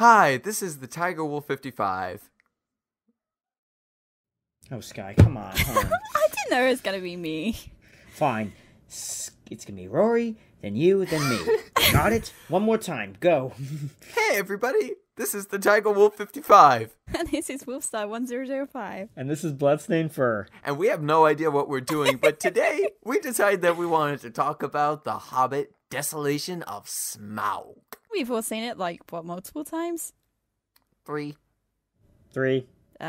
Hi, this is the Tiger Wolf 55. Oh, Sky, come on. I didn't know it was gonna be me. Fine. It's gonna be Rory, then you, then me. Got it? One more time. Go. Hey, everybody. This is the Tiger Wolf 55. And this is Wolfstar 1005. And this is Bloodstainedfur. And we have no idea what we're doing, but today we decided that we wanted to talk about The Hobbit, Desolation of Smaug. We've all seen it, multiple times? 3. 3. 2,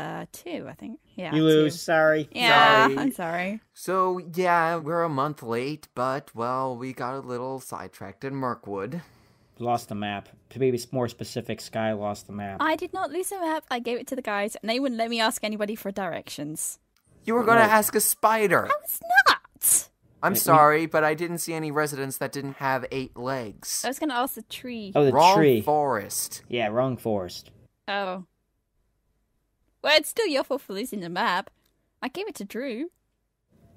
I think. Yeah, You lose. 2. Sorry. Yeah, Sorry. I'm sorry. So, yeah, we're a month late, but, well, we got a little sidetracked in Mirkwood. Lost the map. To be more specific, Sky lost the map. I did not lose the map. I gave it to the guys, and they wouldn't let me ask anybody for directions. You were going to ask a spider. I was not! I'm sorry, but I didn't see any residents that didn't have 8 legs. I was going to ask the tree. Oh, the Wrong tree. forest. Yeah, wrong forest. Oh. Well, it's still your fault for losing the map. I gave it to Drew.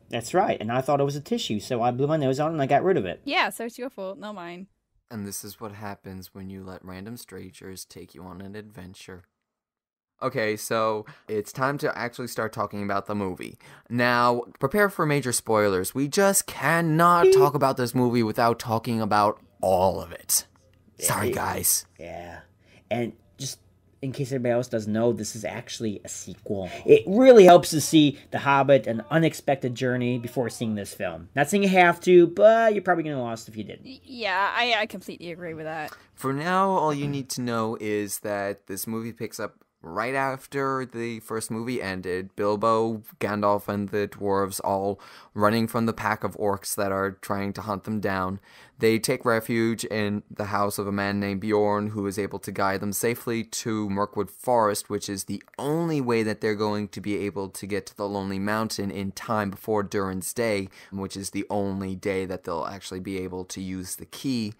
That's right, and I thought it was a tissue, so I blew my nose on it and I got rid of it. Yeah, so it's your fault, not mine. And this is what happens when you let random strangers take you on an adventure. Okay, so it's time to actually start talking about the movie. Now, prepare for major spoilers. We just cannot talk about this movie without talking about all of it. Sorry, guys. Yeah. And just in case anybody else doesn't know, this is actually a sequel. It really helps to see The Hobbit, an unexpected journey, before seeing this film. Not saying you have to, but you're probably going to lost if you didn't. Yeah, I completely agree with that. For now, all you need to know is that this movie picks up right after the first movie ended. Bilbo, Gandalf, and the dwarves all running from the pack of orcs that are trying to hunt them down. They take refuge in the house of a man named Bjorn, who is able to guide them safely to Mirkwood Forest, which is the only way that they're going to be able to get to the Lonely Mountain in time before Durin's Day, which is the only day that they'll actually be able to use the key.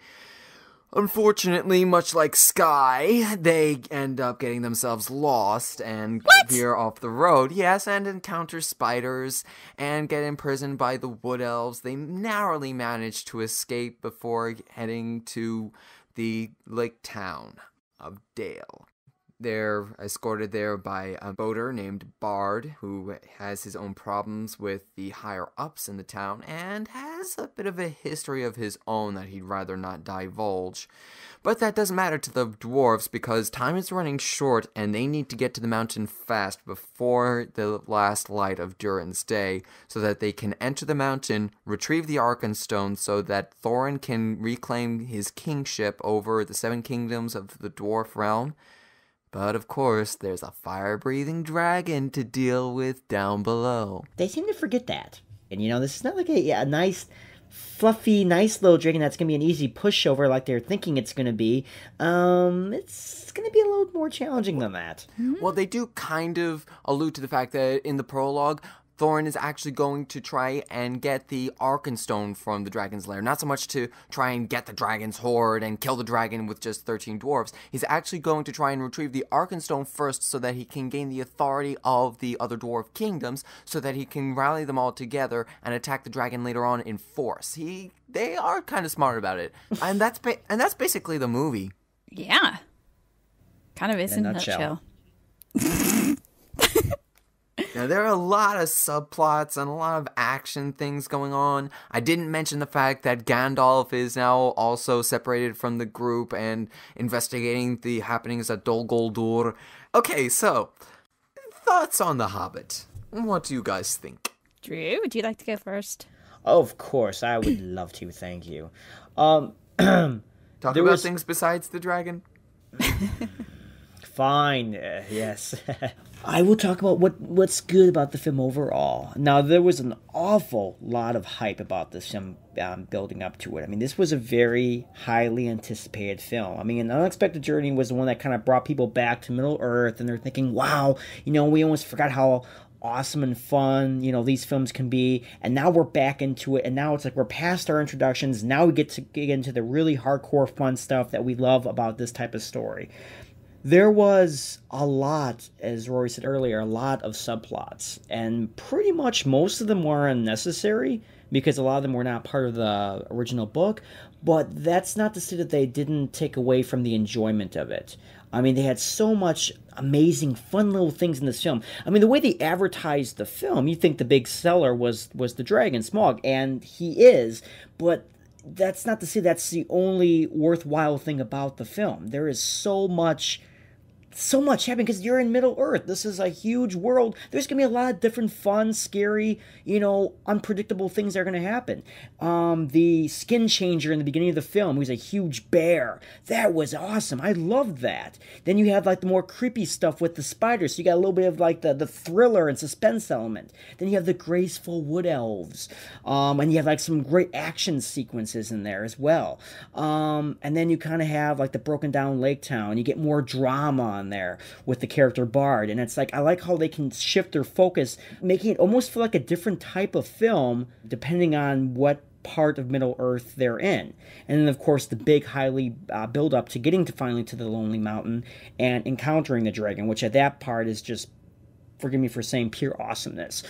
Unfortunately, much like Sky, they end up getting themselves lost and veer off the road. Yes, and encounter spiders and get imprisoned by the wood elves. They narrowly manage to escape before heading to the lake town of Dale. They're escorted there by a boater named Bard, who has his own problems with the higher-ups in the town and has a bit of a history of his own that he'd rather not divulge. But that doesn't matter to the dwarves because time is running short and they need to get to the mountain fast before the last light of Durin's Day so that they can enter the mountain, retrieve the Arkenstone so that Thorin can reclaim his kingship over the 7 kingdoms of the dwarf realm. But of course, there's a fire-breathing dragon to deal with down below. They seem to forget that. And this is not like a nice, fluffy, nice little dragon that's going to be an easy pushover like they're thinking it's going to be. It's going to be a little more challenging than that. Well, they do kind of allude to the fact that in the prologue, Thorin is actually going to try and get the Arkenstone from the dragon's lair. Not so much to try and get the dragon's hoard and kill the dragon with just 13 dwarves. He's actually going to try and retrieve the Arkenstone first so that he can gain the authority of the other dwarf kingdoms so that he can rally them all together and attack the dragon later on in force. They are kind of smart about it. And that's basically the movie. Yeah. Kind of is in a nutshell. Now, there are a lot of subplots and a lot of action things going on. I didn't mention the fact that Gandalf is now also separated from the group and investigating the happenings at Dol Guldur. Okay, so, thoughts on The Hobbit. What do you guys think? Drew, would you like to go first? Of course, I would love to, thank you. Talk about things besides the dragon? Fine, yes. I will talk about what's good about the film overall. Now, there was an awful lot of hype about this film building up to it. I mean, this was a very highly anticipated film. I mean, An Unexpected Journey was the one that kind of brought people back to Middle-earth, and they're thinking, wow, we almost forgot how awesome and fun, these films can be, and now we're back into it, and now it's like we're past our introductions, now we get into the really hardcore fun stuff that we love about this type of story. There was a lot, as Rory said earlier, a lot of subplots, and pretty much most of them were unnecessary because a lot of them were not part of the original book, but that's not to say that they didn't take away from the enjoyment of it. I mean, they had so much amazing, fun little things in this film. I mean, the way they advertised the film, you think the big seller was the dragon, Smaug, and he is, but that's not to say that's the only worthwhile thing about the film. There is so much happening because you're in Middle Earth. This is a huge world. There's going to be a lot of different fun, scary, unpredictable things that are going to happen. The skin changer in the beginning of the film, who's a huge bear. That was awesome. I loved that. Then you have like the more creepy stuff with the spiders. So you got a little bit of like the thriller and suspense element. Then you have the graceful wood elves. And you have like some great action sequences in there as well. And then you kind of have like the broken down lake town. You get more drama on there with the character Bard, and it's like I like how they can shift their focus, making it almost feel like a different type of film depending on what part of Middle Earth they're in. And then of course the big highly build up to getting to finally to the Lonely Mountain and encountering the dragon, which at that part is just, forgive me for saying, pure awesomeness.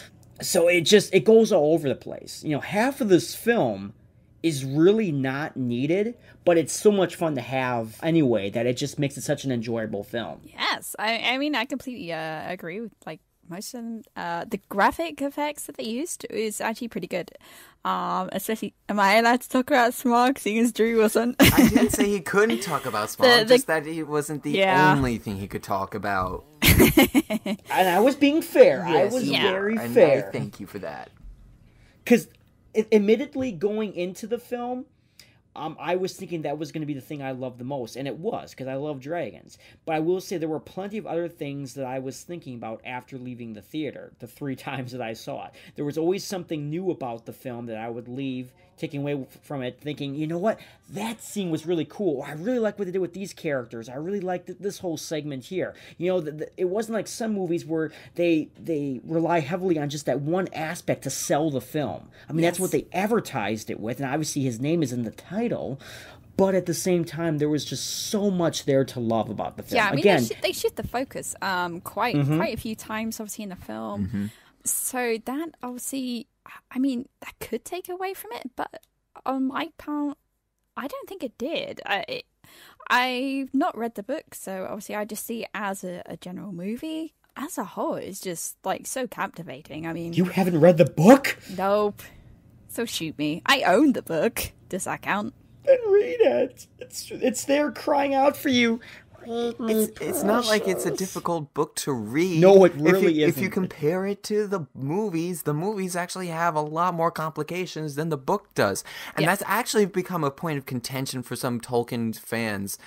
So it goes all over the place. Half of this film is really not needed, but it's so much fun to have anyway that it just makes it such an enjoyable film. Yes, I mean, I completely agree with like most of them. The graphic effects that they used is actually pretty good. Especially, am I allowed to talk about Smaug, seeing as Drew wasn't? I didn't say he couldn't talk about Smaug, just that it wasn't the only thing he could talk about. And I was being fair. Yes, I was very and fair. I thank you for that. Because admittedly, going into the film, I was thinking that was going to be the thing I loved the most, and it was, because I love dragons. But I will say there were plenty of other things that I was thinking about after leaving the theater, the 3 times that I saw it. There was always something new about the film that I would leave, taking away from it, thinking, you know what, that scene was really cool. I really like what they did with these characters. I really liked this whole segment here. It wasn't like some movies where they rely heavily on just that one aspect to sell the film. I mean, That's what they advertised it with, and obviously his name is in the title. But at the same time, there was just so much there to love about the film. Yeah, I mean, again, they shift the focus quite a few times, obviously, in the film. Mm-hmm. So that, obviously, I mean, that could take away from it, but on my part, I don't think it did. I've not read the book, so obviously I just see it as a general movie. As a whole, it's just, like, so captivating. I mean... You haven't read the book? Nope. So shoot me. I own the book. Does that count? Then read it. It's there crying out for you. It's not like it's a difficult book to read. No, it really isn't. If you compare it to the movies actually have a lot more complications than the book does. And that's actually become a point of contention for some Tolkien fans.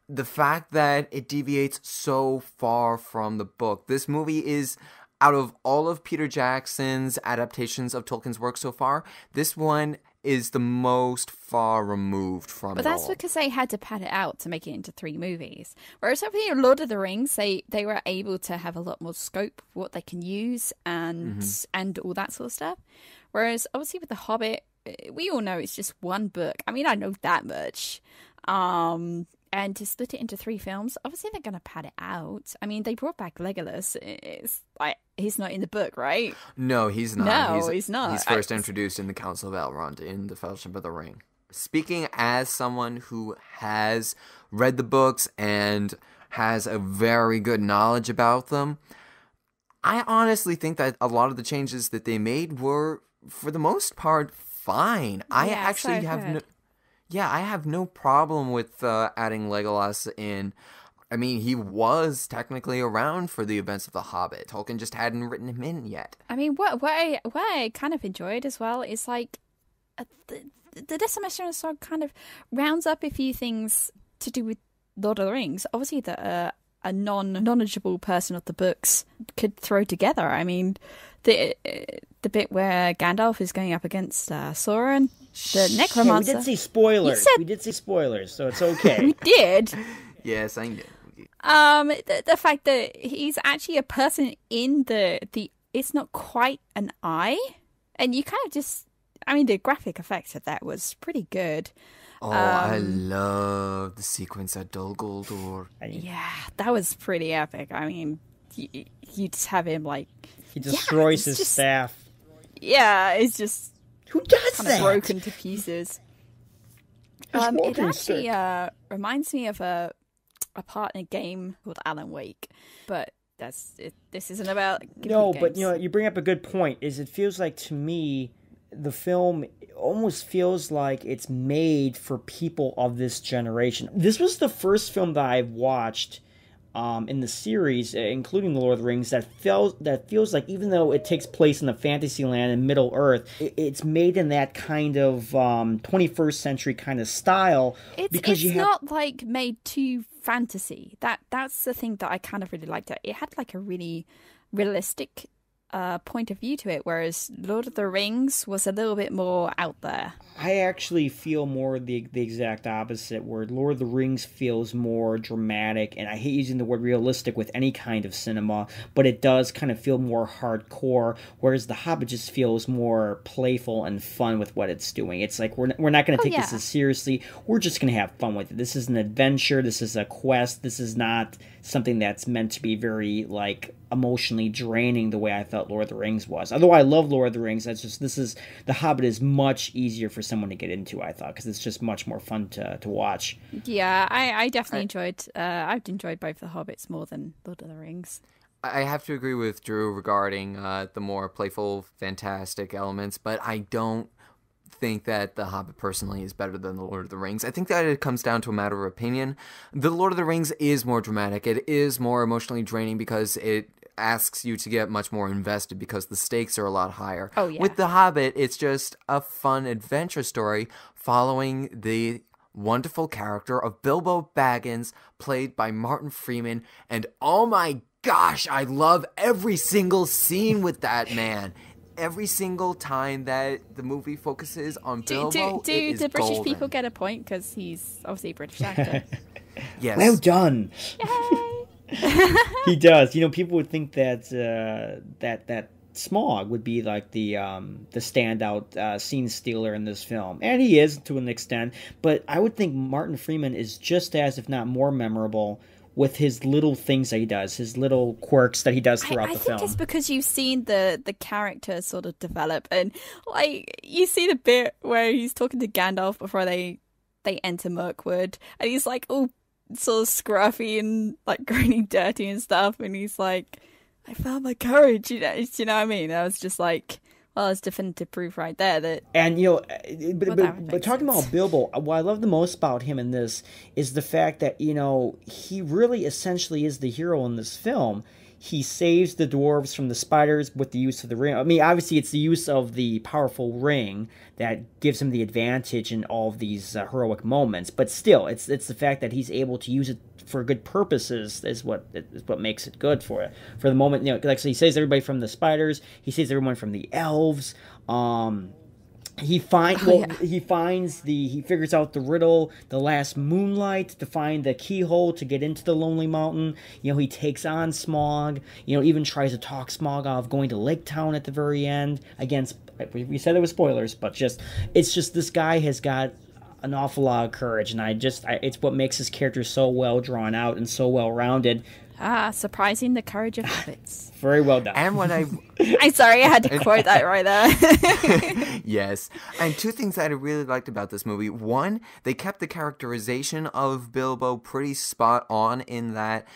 The fact that it deviates so far from the book. This movie is, out of all of Peter Jackson's adaptations of Tolkien's work so far, this one is the most far removed from But it that's all. because they had to pad it out to make it into 3 movies. Whereas over here, Lord of the Rings, they were able to have a lot more scope for what they can use and all that sort of stuff. Whereas obviously with The Hobbit, we all know it's just one book. I mean, I know that much. And to split it into 3 films, obviously they're going to pad it out. I mean, they brought back Legolas. It's like, he's not in the book, right? No, he's not. No, he's not. He's first introduced in the Council of Elrond in the Fellowship of the Ring. Speaking as someone who has read the books and has a very good knowledge about them, I honestly think that a lot of the changes that they made were, for the most part, fine. I have no problem with adding Legolas in. I mean, he was technically around for the events of The Hobbit. Tolkien just hadn't written him in yet. I mean, what I kind of enjoyed as well is like the Desolation of Smaug kind of rounds up a few things to do with Lord of the Rings. Obviously, that a non-knowledgeable person of the books could throw together. I mean, the bit where Gandalf is going up against Sauron, the necromancer. Yeah, we did see spoilers. We did see spoilers, so it's okay. We did. Yes, I know. The fact that he's actually a person in the it's not quite an eye, and you kind of just, I mean, the graphic effects of that was pretty good. Oh, I love the sequence at Dol Guldur. Yeah, that was pretty epic. I mean, you just have him like he destroys his staff. Yeah, it's just who does kind that? of broken to pieces. It actually reminds me of a part in a game called Alan Wake, but that's it. This isn't about no, games. But you bring up a good point. Is it feels like to me the film almost feels like it's made for people of this generation. This was the first film that I watched in the series, including The Lord of the Rings, that feels like, even though it takes place in the fantasy land in Middle Earth, it's made in that kind of 21st century kind of style. It's not like made too fantasy. That's the thing that I kind of really liked. It had like a really realistic point of view to it, whereas Lord of the Rings was a little bit more out there. I actually feel more the exact opposite, where Lord of the Rings feels more dramatic, and I hate using the word realistic with any kind of cinema, but it does kind of feel more hardcore, whereas The Hobbit just feels more playful and fun with what it's doing. It's like, we're not going to take this as seriously, we're just going to have fun with it. This is an adventure, this is a quest, this is not something that's meant to be very, like, emotionally draining the way I felt Lord of the Rings was. Although I love Lord of the Rings, The Hobbit is much easier for someone to get into, I thought, because it's just much more fun to watch. Yeah, I definitely enjoyed. I've enjoyed both the Hobbits more than Lord of the Rings. I have to agree with Drew regarding the more playful, fantastic elements, but I don't think that The Hobbit personally is better than The Lord of the Rings. I think that it comes down to a matter of opinion. The Lord of the Rings is more dramatic. It is more emotionally draining because it asks you to get much more invested because the stakes are a lot higher. Oh, yeah. With The Hobbit, it's just a fun adventure story following the wonderful character of Bilbo Baggins, played by Martin Freeman, and oh my gosh, I love every single scene with that man. Every single time that the movie focuses on Bilbo, it is the British golden. people get a point because he's obviously a British actor? Yes. Well done. Yay! He does. People would think that that Smaug would be like the standout scene stealer in this film, and he is to an extent. But I would think Martin Freeman is just as, if not more, memorable with his little things that he does, his little quirks that he does throughout the film. I think it's because you've seen the character sort of develop, and like you see the bit where he's talking to Gandalf before they enter Mirkwood, and he's like all sort of scruffy and like grainy dirty and stuff, and he's like, I found my courage, you know what I mean? I was just like, well, it's definitive proof right there that. And but talking about Bilbo, what I love the most about him in this is the fact that he really essentially is the hero in this film. He saves the dwarves from the spiders with the use of the ring. I mean, obviously, it's the use of the powerful ring that gives him the advantage in all of these heroic moments. But still, it's the fact that he's able to use it for good purposes is what makes it good for the moment. Like so he saves everybody from the spiders. He saves everyone from the elves. He figures out the riddle, the last moonlight, to find the keyhole to get into the Lonely Mountain. He takes on Smaug, even tries to talk Smaug out of going to Lake Town at the very end. Again, we said it was spoilers, but it's just this guy has got an awful lot of courage, and it's what makes his character so well drawn out and so well rounded. Surprising the courage of hobbits. Very well done. And what I'm sorry, I had to quote that right there. Yes. And two things that I really liked about this movie. One, they kept the characterization of Bilbo pretty spot on in that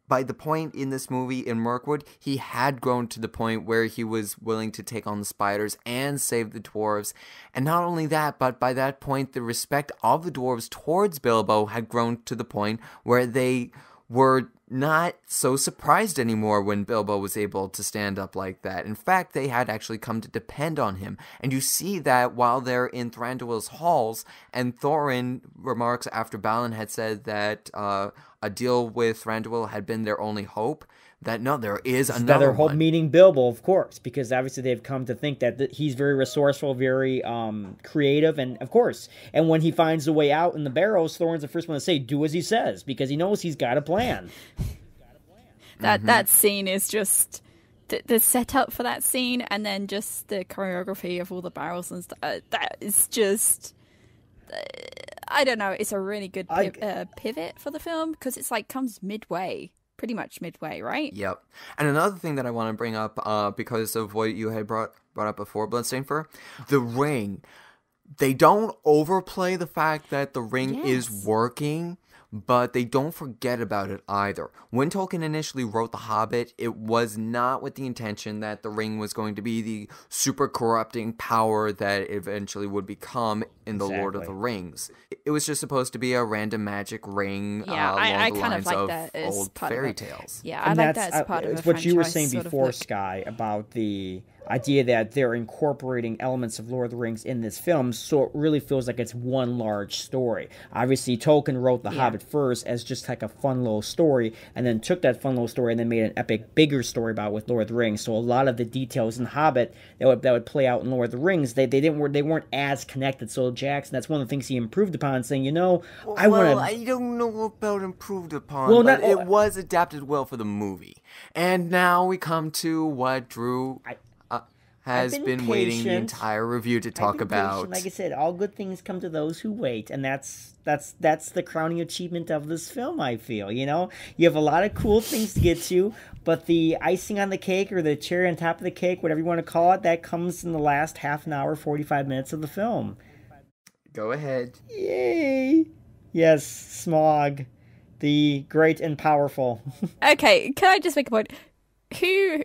by the point in this movie in Mirkwood, he had grown to the point where he was willing to take on the spiders and save the dwarves. And not only that, but by that point, the respect of the dwarves towards Bilbo had grown to the point where they were not so surprised anymore when Bilbo was able to stand up like that. In fact, they had actually come to depend on him. And you see that while they're in Thranduil's halls, and Thorin remarks after Balin had said that a deal with Thranduil had been their only hope, that no, there is another hope, one. meaning Bilbo, of course, because obviously they've come to think that he's very resourceful, very creative, and of course, and when he finds a way out in the barrows, Thorin's the first one to say, do as he says, because he knows he's got a plan. That scene is just the setup for that scene, and then just the choreography of all the barrels and stuff. That is just I don't know. It's a really good pivot for the film because it's like comes midway, pretty much midway, right? Yep. And another thing that I want to bring up, because of what you had brought up before, Bloodstainedfur, the ring. They don't overplay the fact that the ring is working, but they don't forget about it either. When Tolkien initially wrote The Hobbit, it was not with the intention that the ring was going to be the super corrupting power that it eventually would become in The Lord of the Rings. It was just supposed to be a random magic ring along the lines of old fairy tales. Yeah, I like that as part of a franchise. It's what you were saying sort of before, look. Sky, about the idea that they're incorporating elements of Lord of the Rings in this film, so it really feels like it's one large story. Obviously, Tolkien wrote The Hobbit first as just like a fun little story, and then took that fun little story and then made an epic, bigger story about it with Lord of the Rings. So a lot of the details in Hobbit that would play out in Lord of the Rings, they weren't as connected. So Jackson, that's one of the things he improved upon, saying, I don't know about improved upon, but it was adapted well for the movie. And now we come to what Drew has been waiting the entire review to talk about. Like I said, all good things come to those who wait, and that's the crowning achievement of this film, I feel. You have a lot of cool things to get to, but the icing on the cake, or the cherry on top of the cake, whatever you want to call it, that comes in the last half an hour, 45 minutes of the film. Go ahead. Yay! Yes, Smaug, the great and powerful. Okay, can I just make a point? Who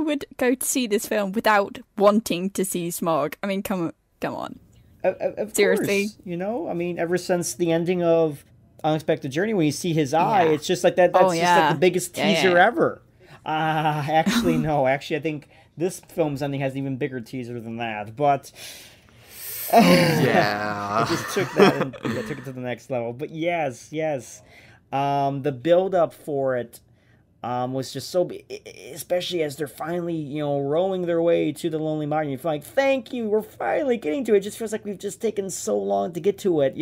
would go to see this film without wanting to see Smaug? I mean, come on. Of Seriously? Course, ever since the ending of Unexpected Journey, when you see his eye, it's just like that. That's just like the biggest teaser ever. Actually, no. Actually, I think this film's ending has an even bigger teaser than that. But yeah, I just took that and took it to the next level. But yes. The build up for it was just so, especially as they're finally, rowing their way to the Lonely Mountain. You feel like, thank you, we're finally getting to it. It just feels like we've just taken so long to get to it,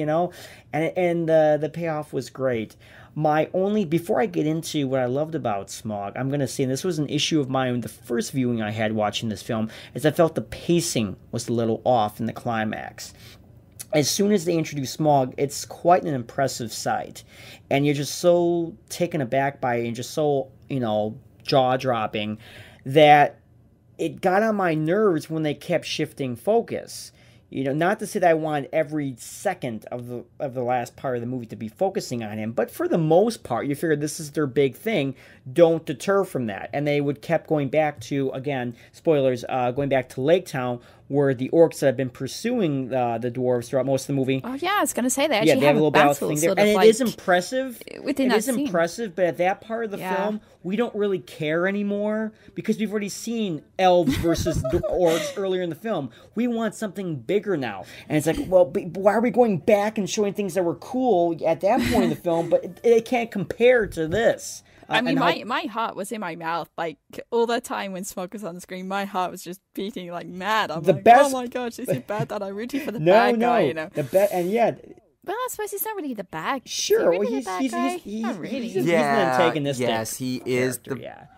and the payoff was great. Before I get into what I loved about Smaug, I'm going to say, and this was an issue of mine, the first viewing I had watching this film, is I felt the pacing was a little off in the climax. As soon as they introduce Smaug, it's quite an impressive sight. And you're just so taken aback by it and just so, jaw-dropping that it got on my nerves when they kept shifting focus. Not to say that I wanted every second of the last part of the movie to be focusing on him, but for the most part, you figure this is their big thing. Don't deter from that. And they kept going back to, again, spoilers, going back to Lake Town, where the orcs that have been pursuing the dwarves throughout most of the movie. Oh yeah, I was going to say they actually have a little battle thing there, sort and of it is impressive. Within that scene. Impressive, but at that part of the film, we don't really care anymore because we've already seen elves versus orcs earlier in the film. We want something bigger now, and it's like, well, why are we going back and showing things that were cool at that point in the film? But it can't compare to this. I mean, my heart was in my mouth, like, all the time when Smaug was on the screen. My heart was just beating like mad. I'm oh my gosh, is it bad that I'm rooting for the bad guy, Well, I suppose he's not really the bad guy. Sure, he's not really. He's the antagonist. Yes, he is.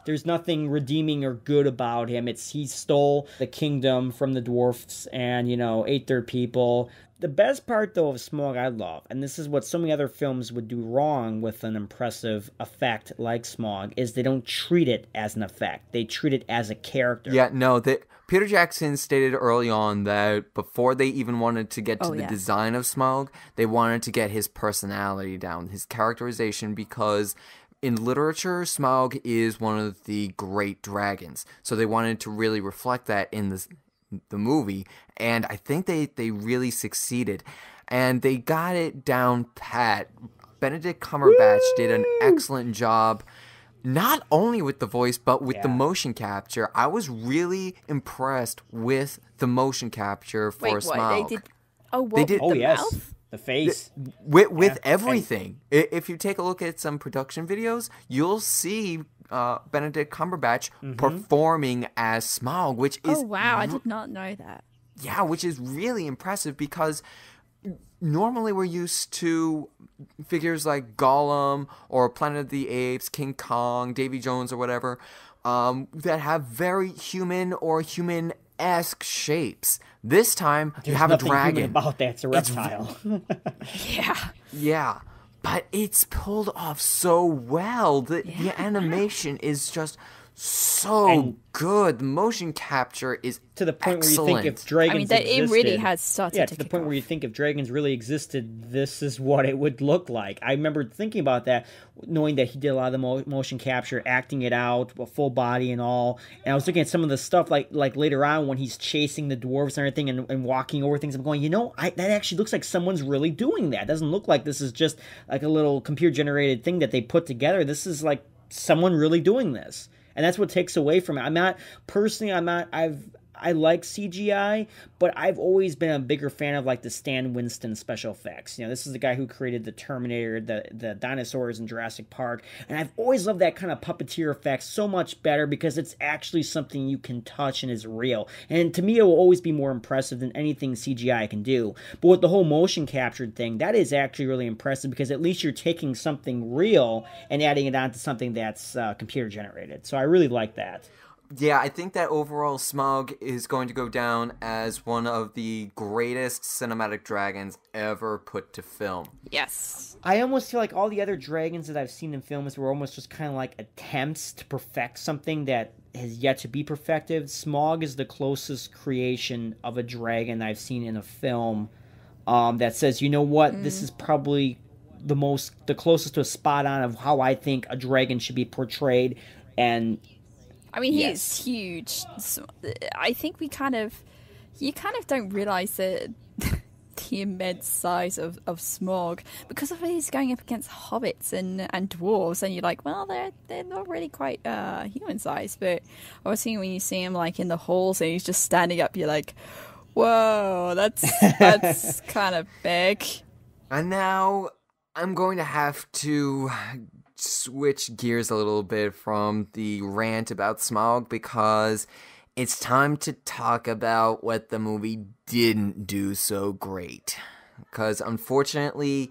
There's nothing redeeming or good about him. He stole the kingdom from the dwarfs and, ate their people. The best part, though, of Smaug I love, and this is what so many other films would do wrong with an impressive effect like Smaug, is they don't treat it as an effect. They treat it as a character. Yeah, no, Peter Jackson stated early on that before they even wanted to get to the design of Smaug, they wanted to get his personality down, his characterization, because in literature, Smaug is one of the great dragons. So they wanted to really reflect that in the movie, and I think they really succeeded, and they got it down pat. Benedict Cumberbatch did an excellent job, not only with the voice but with the motion capture. I was really impressed with the motion capture for Smaug. They did the yes. mouth? The face. With everything. If you take a look at some production videos, you'll see Benedict Cumberbatch performing as Smaug, which is... Oh, wow, I did not know that. Yeah, which is really impressive because normally we're used to figures like Gollum or Planet of the Apes, King Kong, Davy Jones or whatever, that have very human or human esque shapes. This time you have a nothing dragon. human about that. It's a reptile. Yeah. Yeah, but it's pulled off so well. The animation is just so good. The motion capture is to the point excellent. where you think if dragons existed, it really has started to the point where you think if dragons really existed, this is what it would look like. I remember thinking about that, knowing that he did a lot of the motion capture, acting it out, a full body and all. And I was looking at some of the stuff like later on when he's chasing the dwarves and everything and walking over things. I'm going, that actually looks like someone's really doing that. It doesn't look like this is just like a little computer generated thing that they put together. This is like someone really doing this. And that's what takes away from it. I like CGI, but I've always been a bigger fan of like the Stan Winston special effects. This is the guy who created the Terminator, the dinosaurs in Jurassic Park, and I've always loved that kind of puppeteer effect so much better because it's actually something you can touch and is real. And to me, it will always be more impressive than anything CGI can do. But with the whole motion captured thing, that is actually really impressive because at least you're taking something real and adding it onto something that's computer generated. So I really like that. Yeah, I think that overall Smaug is going to go down as one of the greatest cinematic dragons ever put to film. Yes. I almost feel like all the other dragons that I've seen in films were almost just kind of like attempts to perfect something that has yet to be perfected. Smaug is the closest creation of a dragon I've seen in a film that says, you know what, this is probably the closest to a spot on of how I think a dragon should be portrayed. And I mean, he is huge. So, I think you kind of don't realize the immense size of Smaug because of he's going up against hobbits and dwarves, and you're like, well, they're not really quite human size. But obviously, when you see him like in the halls and he's just standing up, you're like, whoa, that's kind of big. And now I'm going to have to switch gears a little bit from the rant about Smaug because it's time to talk about what the movie didn't do so great. Because unfortunately,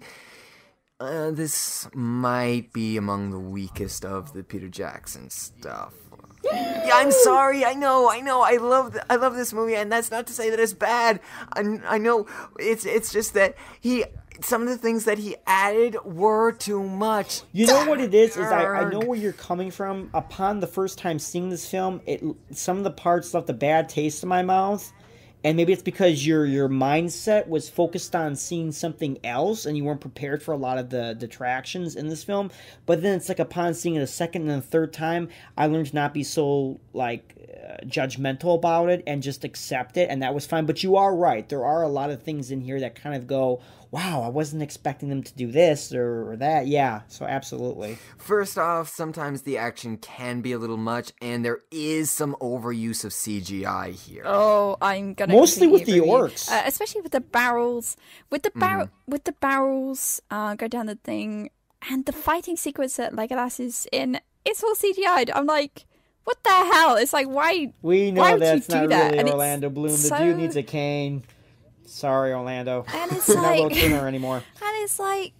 this might be among the weakest of the Peter Jackson stuff. Yeah, I'm sorry. I know. I love this movie, and that's not to say that it's bad. I know it's just that some of the things that he added were too much. You know what it is I know where you're coming from. Upon the first time seeing this film, some of the parts left a bad taste in my mouth. And maybe it's because your mindset was focused on seeing something else and you weren't prepared for a lot of the detractions in this film. But then it's like upon seeing it a second and a third time, I learned to not be so judgmental about it and just accept it. And that was fine. But you are right. There are a lot of things in here that kind of go, wow, I wasn't expecting them to do this or that. Yeah, so absolutely. First off, sometimes the action can be a little much, and there is some overuse of CGI here. Oh, I'm gonna mostly with the orcs, especially with the barrels. With the barrels, go down the thing, and the fighting sequence that Legolas is in. It's all CGI'd. I'm like, what the hell? It's like, why? We know why that's would you do not that? really And Orlando Bloom. The dude needs a cane. Sorry, Orlando. And it's not like, Little Tuna anymore. And it's like,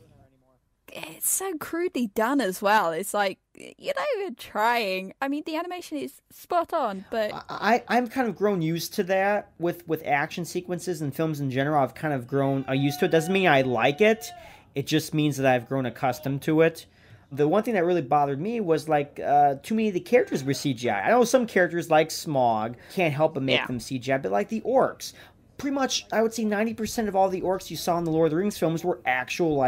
it's so crudely done as well. It's like, you're not even trying. I mean, the animation is spot on, but I'm kind of grown used to that with action sequences and films in general. I've kind of grown used to it. Doesn't mean I like it. It just means that I've grown accustomed to it. The one thing that really bothered me was too many of the characters were CGI. I know some characters like Smaug can't help but make them CGI, but like the orcs. Pretty much, I would say 90% of all the orcs you saw in the Lord of the Rings films were actual,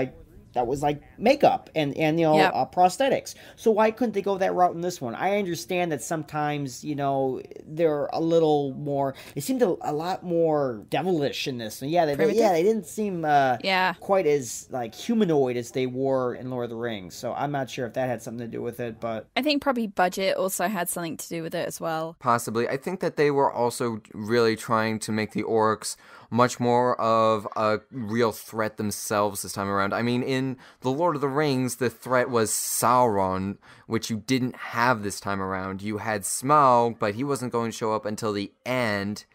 that was makeup and prosthetics. So why couldn't they go that route in this one? I understand that sometimes, they're a little more, they seemed a lot more devilish in this. And they didn't seem quite as humanoid as they were in Lord of the Rings. So I'm not sure if that had something to do with it, but I think probably budget also had something to do with it as well. Possibly. I think that they were also really trying to make the orcs much more of a real threat themselves this time around. I mean, in The Lord of the Rings, the threat was Sauron, which you didn't have this time around. You had Smaug, but he wasn't going to show up until the end.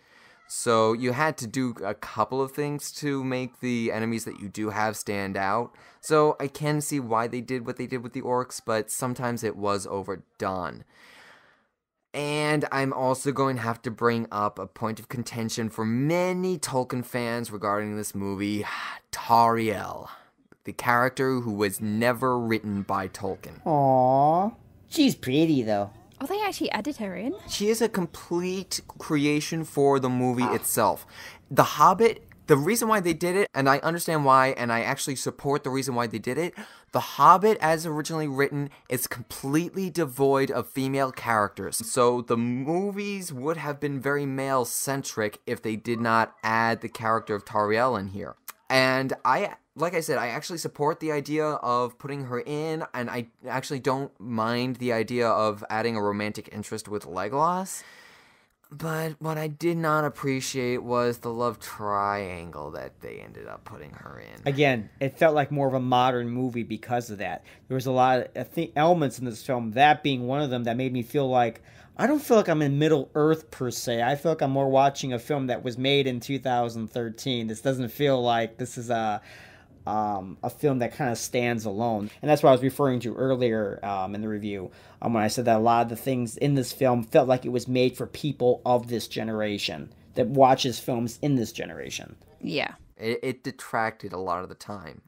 So you had to do a couple of things to make the enemies that you do have stand out. So I can see why they did what they did with the orcs, but sometimes it was overdone. And I'm also going to have to bring up a point of contention for many Tolkien fans regarding this movie, Tauriel, the character who was never written by Tolkien. Aww. She's pretty, though. Oh, they actually added her in? She is a complete creation for the movie itself. The Hobbit, the reason why they did it, and I understand why, and I actually support the reason why they did it, The Hobbit, as originally written, is completely devoid of female characters. So the movies would have been very male-centric if they did not add the character of Tauriel in here. And like I said, I actually support the idea of putting her in, and I actually don't mind the idea of adding a romantic interest with Legolas. But what I did not appreciate was the love triangle that they ended up putting her in. Again, it felt like more of a modern movie because of that. There was a lot of elements in this film, that being one of them, that made me feel like, I don't feel like I'm in Middle Earth per se. I feel like I'm more watching a film that was made in 2013. This doesn't feel like this is a film that kind of stands alone. And that's what I was referring to earlier in the review, when I said that a lot of the things in this film felt like it was made for people of this generation, that watches films in this generation. Yeah. It detracted a lot of the time,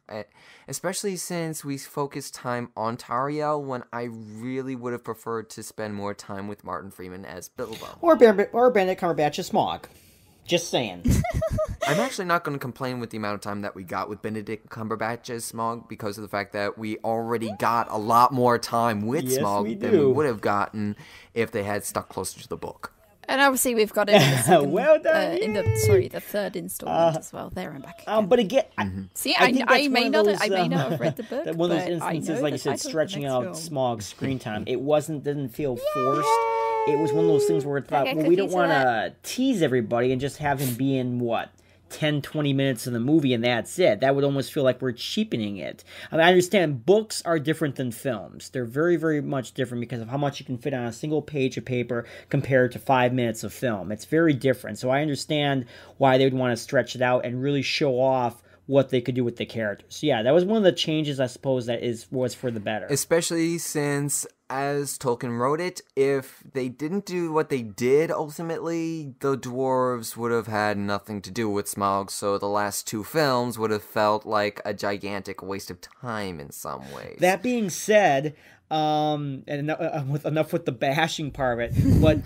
especially since we focused time on Tauriel when I really would have preferred to spend more time with Martin Freeman as Bilbo. Or Benedict Cumberbatch as Smaug. Just saying. I'm actually not going to complain with the amount of time that we got with Benedict Cumberbatch as Smaug because of the fact that we already got a lot more time with Smaug than we would have gotten if they had stuck closer to the book. And obviously we've got it in the second, well done, the third installment as well. There I'm back. But again, see, I may not have read the book. One of those instances, like you said, stretching out Smaug's screen time. It didn't feel forced. It was one of those things where it thought, well, we don't want to tease everybody and just have him be in 10, 20 minutes of the movie and that's it. That would almost feel like we're cheapening it. I mean, I understand books are different than films. They're very, very much different because of how much you can fit on a single page of paper compared to 5 minutes of film. It's very different. So I understand why they would want to stretch it out and really show off what they could do with the characters. So yeah, that was one of the changes, I suppose, that was for the better. Especially since, as Tolkien wrote it, if they didn't do what they did ultimately, the dwarves would have had nothing to do with Smaug, so the last two films would have felt like a gigantic waste of time in some ways. That being said, and enough with the bashing part of it, but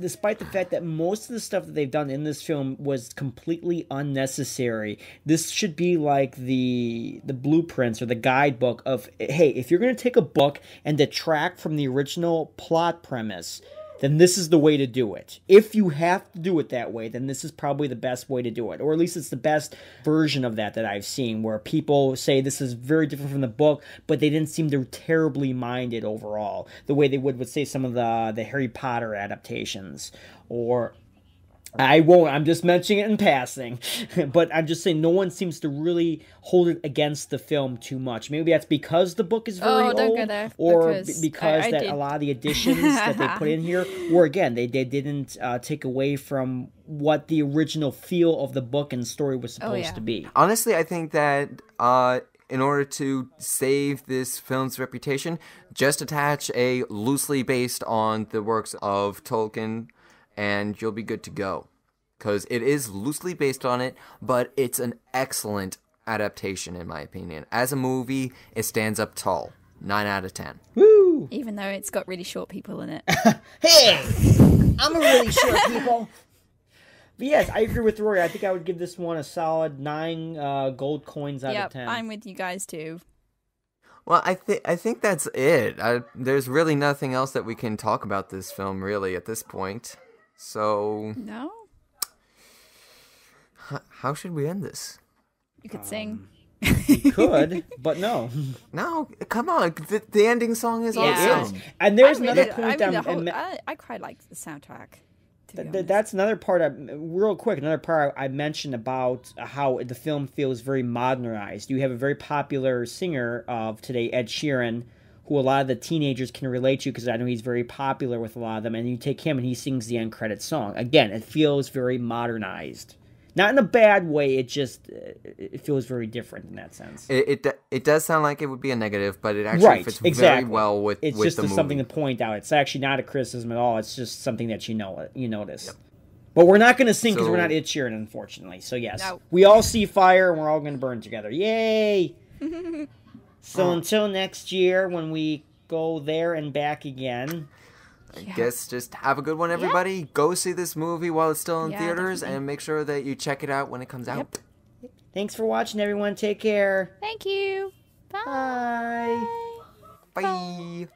despite the fact that most of the stuff that they've done in this film was completely unnecessary, this should be like the blueprints or the guidebook of, hey, if you're going to take a book and detract from the original plot premise, then this is the way to do it. If you have to do it that way, then this is probably the best way to do it. Or at least it's the best version of that I've seen, where people say this is very different from the book, but they didn't seem to terribly mind it overall, the way they would with, say, some of the Harry Potter adaptations. Or I won't, I'm just mentioning it in passing, but I'm just saying no one seems to really hold it against the film too much. Maybe that's because the book is very don't old, go there, or because a lot of the additions that they put in here, or again, they didn't take away from what the original feel of the book and story was supposed to be. Honestly, I think that in order to save this film's reputation, just attach a loosely based on the works of Tolkien, and you'll be good to go. Because it is loosely based on it, but it's an excellent adaptation, in my opinion. As a movie, it stands up tall. 9 out of 10. Woo! Even though it's got really short people in it. Hey! I'm a really short people. But yes, I agree with Rory. I think I would give this one a solid 9 gold coins out of 10. I'm with you guys too. Well, I think that's it. There's really nothing else that we can talk about this film, really, at this point. So... No? How should we end this? You could sing. You could, but no. No, come on. The ending song is awesome. And there's another point I quite like the soundtrack. That's another part, real quick, another part I mentioned about how the film feels very modernized. You have a very popular singer of today, Ed Sheeran, who a lot of the teenagers can relate to because I know he's very popular with a lot of them, and you take him and he sings the end credit song. Again, it feels very modernized. Not in a bad way. It just it feels very different in that sense. It does sound like it would be a negative, but it actually fits very well with it's with just the movie. something to point out. It's actually not a criticism at all. It's just something that you notice. Yep. But we're not going to sing because we're not Ed Sheeran, unfortunately. So yes, we all see fire and we're all going to burn together. Yay! So until next year when we go there and back again. I guess just have a good one, everybody. Yeah. Go see this movie while it's still in theaters, and make sure that you check it out when it comes out. Thanks for watching, everyone. Take care. Thank you. Bye. Bye.